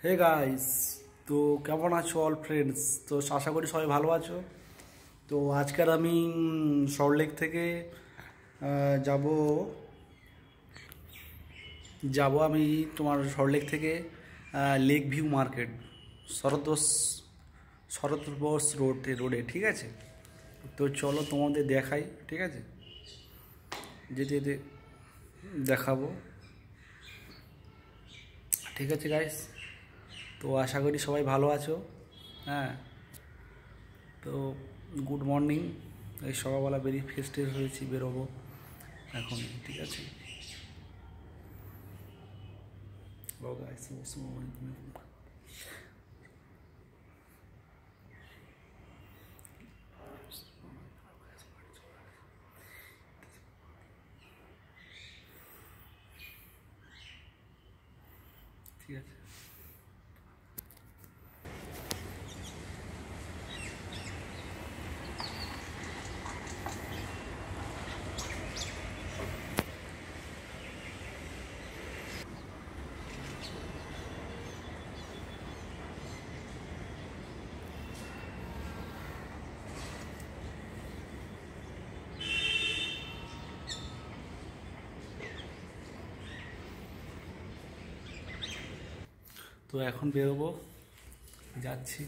Hey guys, তো কেমন আছো অল ফ্রেন্ডস? তো আশা করি সবাই ভালো আছো। তো আজকের আমি সল্টলেক থেকে যাব যাব আমি তোমার সল্টলেক থেকে লেক ভিউ মার্কেট, শরৎ শরৎ বোস রোডে, ঠিক আছে? তো চলো তোমাদের দেখাই, ঠিক আছে? যেতে যেতে দেখাবো, ঠিক আছে গাইস? তো আশা করি সবাই ভালো আছো। হ্যাঁ, তো গুড মর্নিং। এই সকালবেলা বেরিয়ে ফ্রেশ ট্রেশ হয়েছি, বেরোবো এখন, ঠিক আছে? ঠিক আছে। তো এখন বেরোবো, যাচ্ছি।